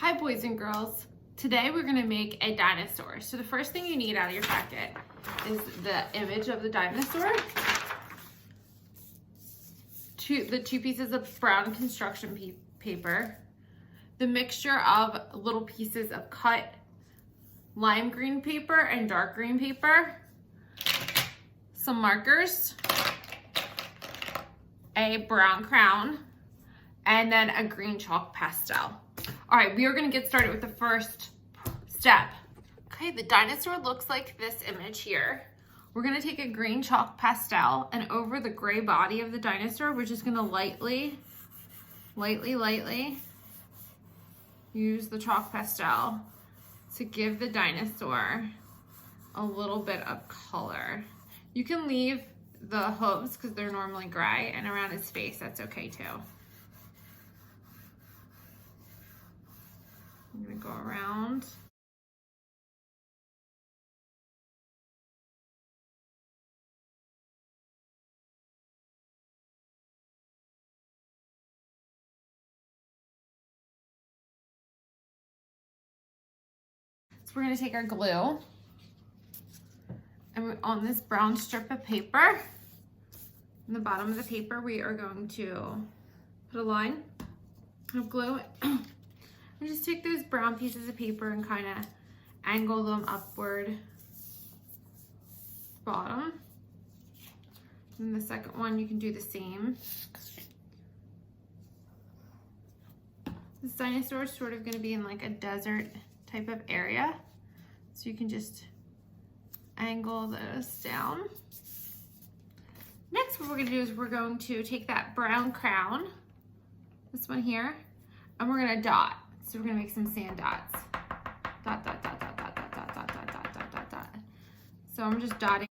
Hi boys and girls. Today we're gonna make a dinosaur. So the first thing you need out of your packet is the image of the dinosaur, the two pieces of brown construction paper, the mixture of little pieces of cut lime green paper and dark green paper, some markers, a brown crown, and then a green chalk pastel. All right, we are gonna get started with the first step. Okay, the dinosaur looks like this image here. We're gonna take a green chalk pastel, and over the gray body of the dinosaur, we're just gonna lightly use the chalk pastel to give the dinosaur a little bit of color. You can leave the hooves because they're normally gray, and around his face, that's okay too. I'm gonna go around. So we're gonna take our glue, and on this brown strip of paper, in the bottom of the paper, we are going to put a line of glue. And just take those brown pieces of paper and kind of angle them upward, bottom. And the second one, you can do the same. This dinosaur is sort of going to be in like a desert type of area. So you can just angle those down. Next, what we're going to do is we're going to take that brown crown, this one here, and we're going to dot. So we're gonna make some sand dots. Dot, dot, dot, dot, dot, dot, dot, dot, dot, dot, dot, dot, dot. So I'm just dotting.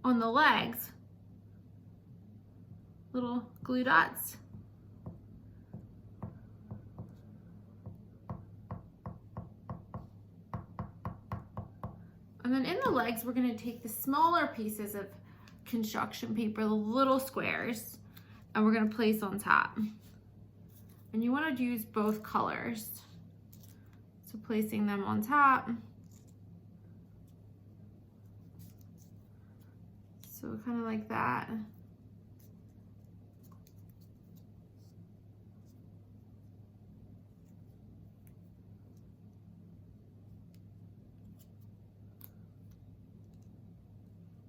On the legs, little glue dots. And then in the legs, we're gonna take the smaller pieces of construction paper, the little squares, and we're gonna place on top. And you wanna use both colors. So placing them on top. So kind of like that.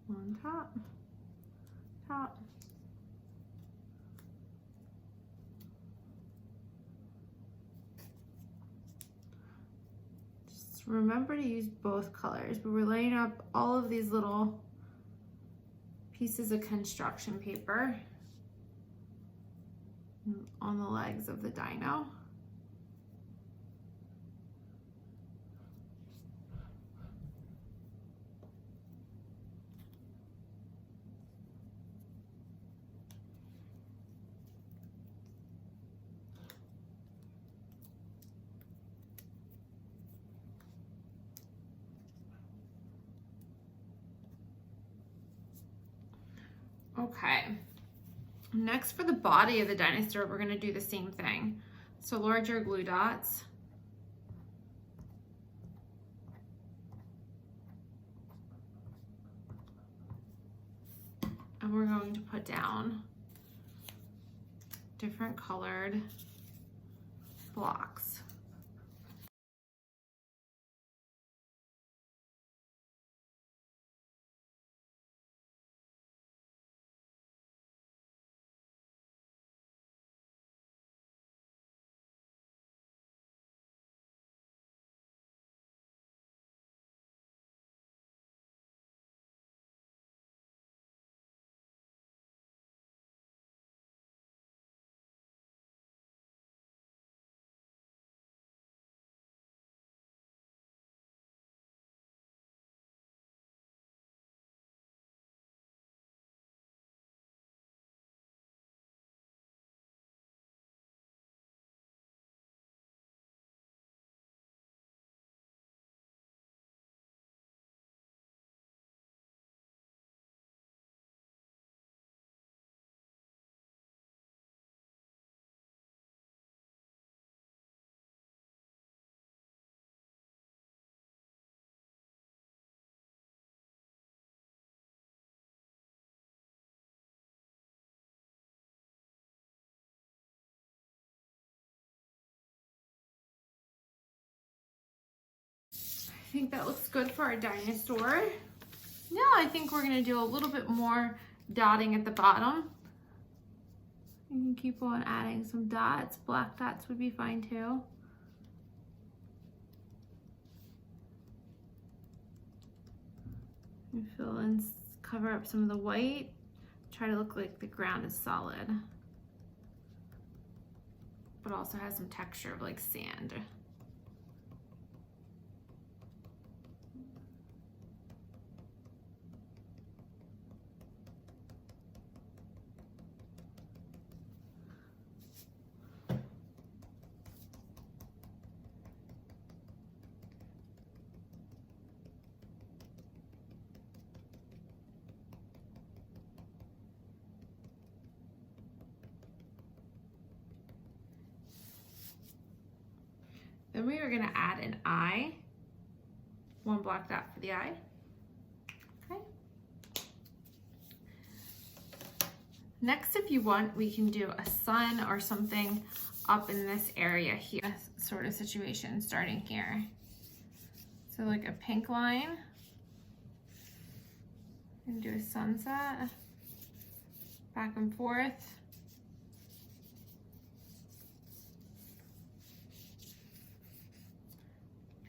On top, top. Just remember to use both colors, but we're laying up all of these little pieces of construction paper on the legs of the dino. Okay, next for the body of the dinosaur, we're gonna do the same thing. So larger glue dots. And we're going to put down different colored blocks. think that looks good for our dinosaur. Now I think we're gonna do a little bit more dotting at the bottom. You can keep on adding some dots. Black dots would be fine too. And fill in, cover up some of the white. Try to look like the ground is solid, but also has some texture of like sand. Then we are gonna add an eye, one black dot for the eye, okay? Next, if you want, we can do a sun or something up in this area here, sort of situation starting here. So like a pink line, and do a sunset, back and forth.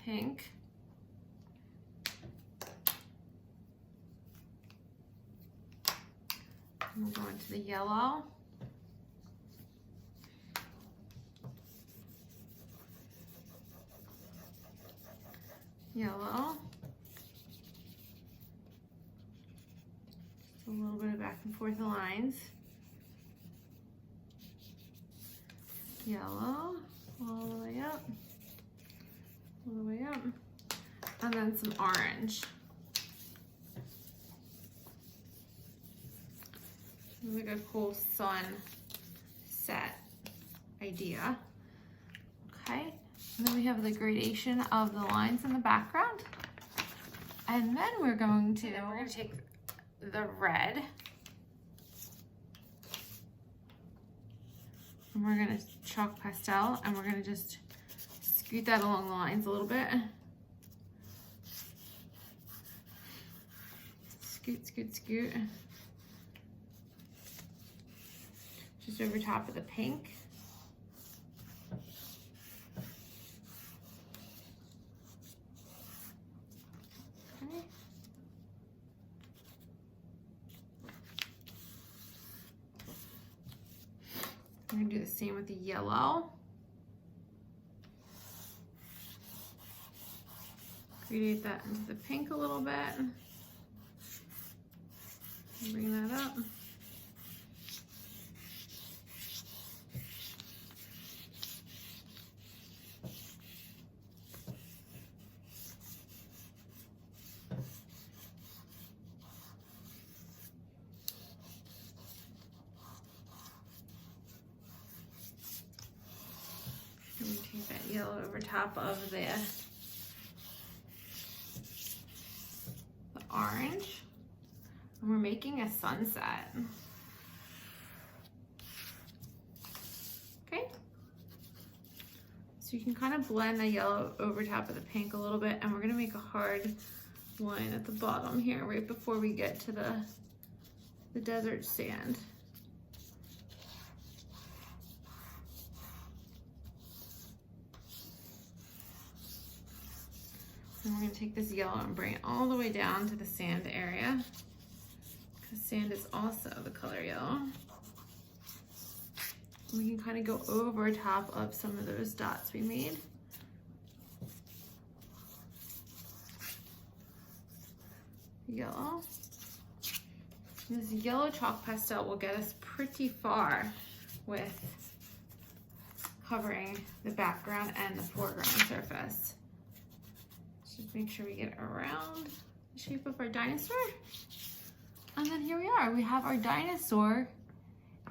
Pink. And we'll go into the yellow. Yellow. Just a little bit of back and forth lines. Yellow, all the way up. All the way up, and then some orange. Like a cool sunset idea. Okay, and then we have the gradation of the lines in the background. And then we're going to take the red, and we're gonna chalk pastel, and we're gonna just scoot that along the lines a little bit. Scoot, scoot, scoot. Just over top of the pink. Okay. We're gonna do the same with the yellow. Gradate that into the pink a little bit. Bring that up. And we take that yellow over top of the orange, and we're making a sunset. Okay, so you can kind of blend the yellow over top of the pink a little bit, and we're gonna make a hard line at the bottom here right before we get to the desert sand. And we're going to take this yellow and bring it all the way down to the sand area, because sand is also the color yellow. And we can kind of go over top of some of those dots we made. Yellow. This yellow chalk pastel will get us pretty far with covering the background and the foreground surface. Just make sure we get around the shape of our dinosaur. And then here we are. We have our dinosaur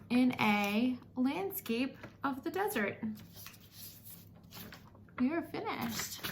in a landscape of the desert. We are finished.